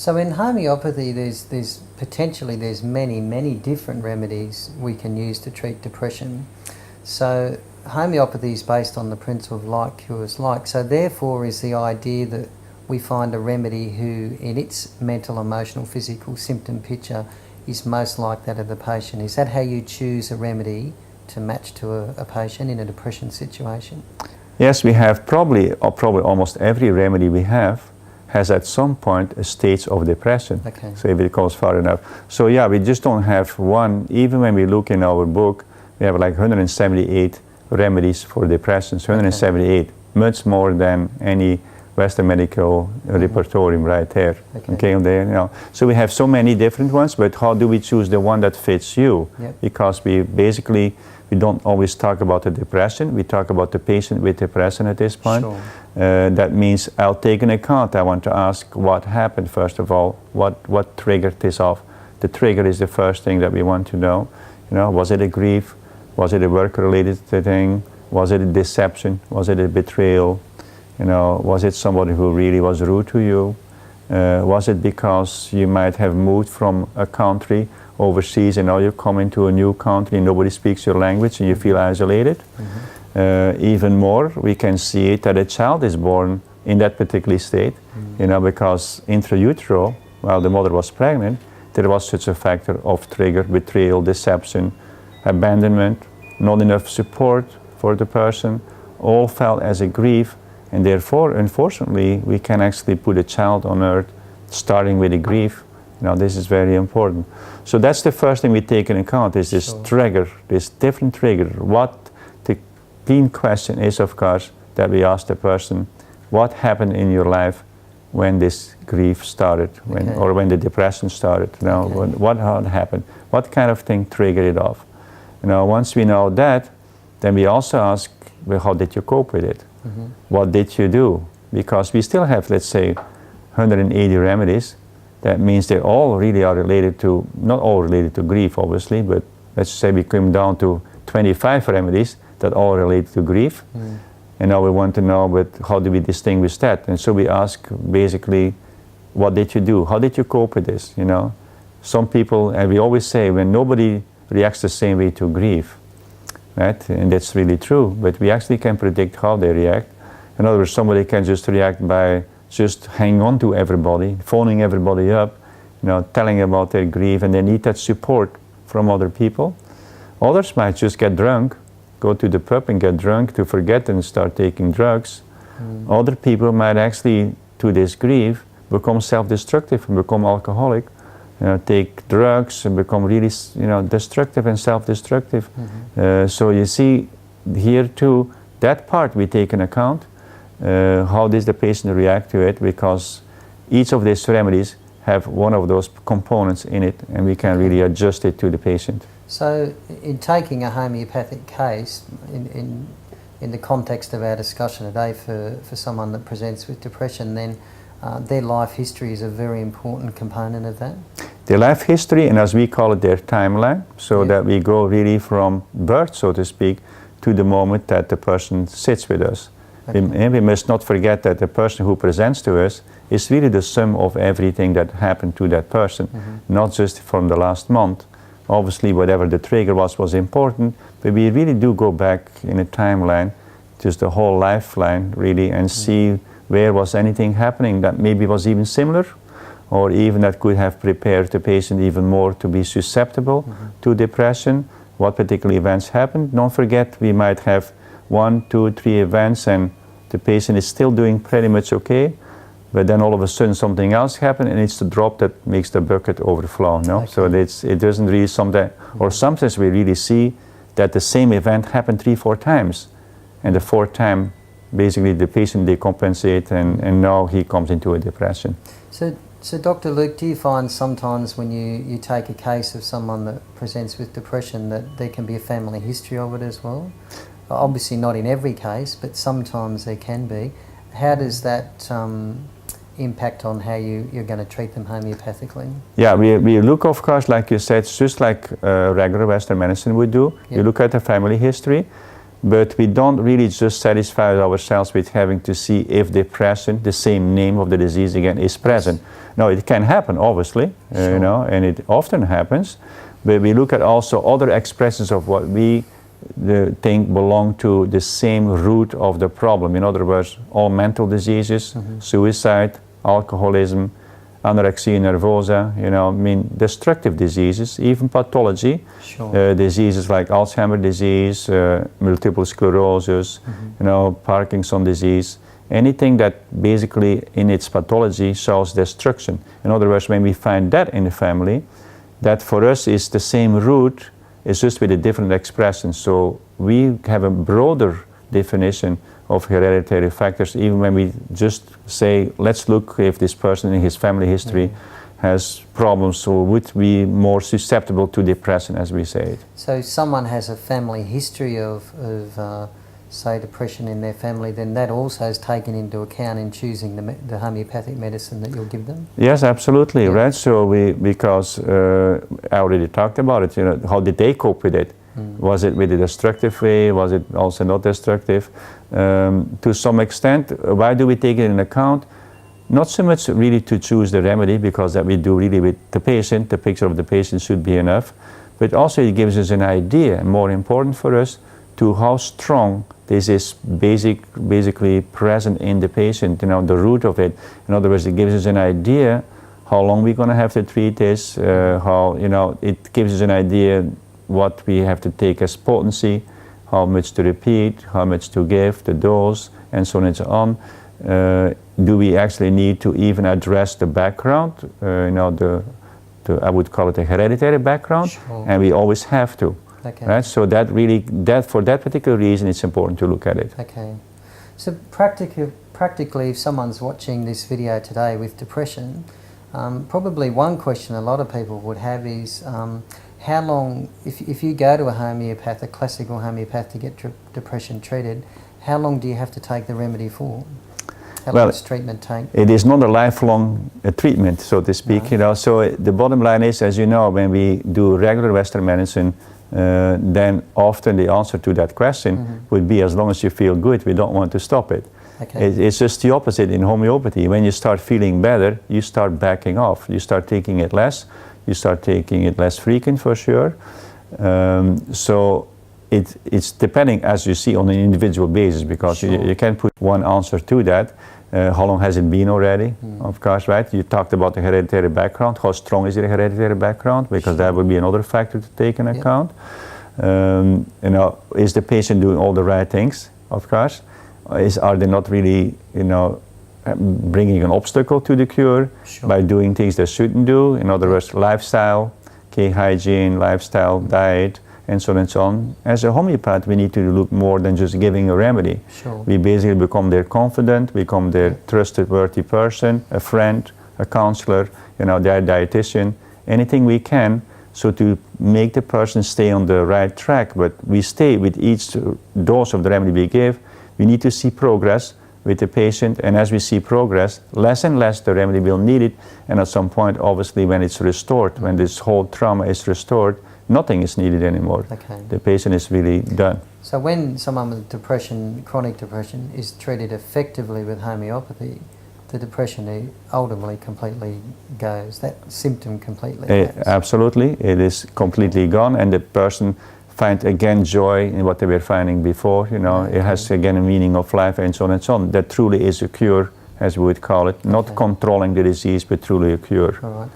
So in homeopathy, there's potentially many different remedies we can use to treat depression. So homeopathy is based on the principle of like cures like. So therefore is the idea that we find a remedy who, in its mental, emotional, physical symptom picture, is most like that of the patient. Is that how you choose a remedy to match to a patient in a depression situation? Yes, we have probably almost every remedy we have has at some point a stage of depression. Okay. So if it goes far enough. So yeah, we just don't have one. Even when we look in our book, we have like 178 remedies for depression. So 178, much more than any Western medical repertorium right there. Okay, there, you know. So we have so many different ones, but how do we choose the one that fits you? Yep. Because we don't always talk about the depression, we talk about the patient with depression at this point. Sure. That means I'll take into account, I want to ask what happened first of all, what triggered this off. The trigger is the first thing that we want to know. You know, was it a grief? Was it a work-related thing? Was it a deception? Was it a betrayal? You know, was it somebody who really was rude to you? Was it because you might have moved from a country overseas and now you come into a new country and nobody speaks your language and you feel isolated? Even more, we can see it that a child is born in that particular state, you know, because intra-utero, while the mother was pregnant, there was such a factor of trigger, betrayal, deception, abandonment, not enough support for the person, all felt as a grief, and therefore, unfortunately, we can actually put a child on earth starting with a grief. You know, this is very important. So that's the first thing we take into account is this trigger, this different trigger. What the key question is, of course, that we ask the person, what happened in your life when this grief started, or when the depression started? You know, what happened? What kind of thing triggered it off? You know, once we know that, then we also ask, well, how did you cope with it? What did you do? Because we still have, let's say, 180 remedies. That means they all really are related to, not all related to grief, obviously, but let's say we come down to 25 remedies that all relate to grief. And now we want to know, but how do we distinguish that? And so we ask, basically, what did you do? How did you cope with this, you know? Some people, and we always say, when nobody reacts the same way to grief, right? And that's really true, but we actually can predict how they react. In other words, somebody can just react by just hanging on to everybody, phoning everybody up, you know, telling about their grief, and they need that support from other people. Others might just get drunk, go to the pub and get drunk to forget and start taking drugs. Other people might actually, to this grief, become self-destructive and become alcoholic, you know, take drugs and become really, you know, destructive and self-destructive. So you see here too, that part we take into account. How does the patient react to it? Because each of these remedies have one of those components in it, and we can really adjust it to the patient. So in taking a homeopathic case, in the context of our discussion today for someone that presents with depression, then their life history is a very important component of that? Their life history, and as we call it, their timeline, so that we go really from birth, so to speak, to the moment that the person sits with us. And we must not forget that the person who presents to us is really the sum of everything that happened to that person, not just from the last month. Obviously, whatever the trigger was important, but we really do go back in a timeline, just the whole lifeline, really, and see where was anything happening that maybe was even similar, or even that could have prepared the patient even more to be susceptible to depression. What particular events happened? Don't forget, we might have 1, 2, 3 events and the patient is still doing pretty much okay, but then all of a sudden something else happened and it's the drop that makes the bucket overflow, no? So it doesn't really sometimes, or sometimes we really see that the same event happened 3, 4 times, and the 4th time basically the patient decompensates and now he comes into a depression. So Dr. Luc, do you find sometimes when you take a case of someone that presents with depression that there can be a family history of it as well? Obviously not in every case, but sometimes there can be. How does that impact on how you're going to treat them homeopathically? Yeah, we look, of course, like you said, just like regular Western medicine would do. You look at the family history, but we don't really just satisfy ourselves with having to see if depression, the same name of the disease again, is present. No, it can happen, obviously, Sure. you know, and it often happens, but we look at also other expressions of what we think belong to the same root of the problem. In other words, all mental diseases, suicide, alcoholism, anorexia nervosa, you know, I mean, destructive diseases, even pathology, Sure. diseases like Alzheimer's disease, multiple sclerosis, you know, Parkinson's disease, anything that basically in its pathology shows destruction. In other words, when we find that in the family, that for us is the same root, it's just with a different expression. So we have a broader definition of hereditary factors, even when we just say, let's look if this person in his family history has problems, so would be more susceptible to depression, as we say it. So someone has a family history of say, depression in their family, then that also is taken into account in choosing the homeopathic medicine that you'll give them? Yes, absolutely, Yeah. right? So because I already talked about it, you know, how did they cope with it? Was it with a destructive way? Was it also not destructive? To some extent, why do we take it into account? Not so much really to choose the remedy, because that we do really with the patient, the picture of the patient should be enough, but also it gives us an idea, more important for us, to how strong this is basically present in the patient, you know, the root of it. In other words, it gives us an idea how long we're going to have to treat this, how, you know, it gives us an idea what we have to take as potency, how much to repeat, how much to give, the dose, and so on and so on. Do we actually need to even address the background, you know, I would call it a hereditary background, Sure. and we always have to. Okay. Right? So that really, for that particular reason, it's important to look at it. Okay. So practically, if someone's watching this video today with depression, probably one question a lot of people would have is, how long, if you go to a homeopath, a classical homeopath, to get depression treated, how long do you have to take the remedy for? How long does treatment take? It is not a lifelong treatment, so to speak. No. You know. So the bottom line is, as you know, when we do regular Western medicine, then often the answer to that question would be, as long as you feel good, we don't want to stop it. Okay. It's just the opposite in homeopathy. When you start feeling better, you start backing off. You start taking it less. You start taking it less frequent, for sure. So it's depending, as you see, on an individual basis, because Sure. you can't put one answer to that. How long has it been already? Of course, right? You talked about the hereditary background. How strong is the hereditary background? Because that would be another factor to take into account. You know, is the patient doing all the right things? Of course. Are they not really, you know, bringing an obstacle to the cure by doing things they shouldn't do? In other words, lifestyle, hygiene, lifestyle, diet, and so on and so on. As a homeopath, we need to look more than just giving a remedy. Sure. We basically become their confidant, become their trustworthy person, a friend, a counselor, you know, their dietitian, anything we can, so to make the person stay on the right track. But we stay with each dose of the remedy we give. We need to see progress with the patient, and as we see progress, less and less the remedy will need it, and at some point, obviously, when it's restored, when this whole trauma is restored, nothing is needed anymore. Okay. The patient is really done. So when someone with depression, chronic depression, is treated effectively with homeopathy, the depression ultimately completely goes. That symptom completely goes. Absolutely, it is completely gone, and the person finds again joy in what they were finding before. You know, it has again a meaning of life, and so on and so on. That truly is a cure, as we would call it. Not controlling the disease, but truly a cure. All right.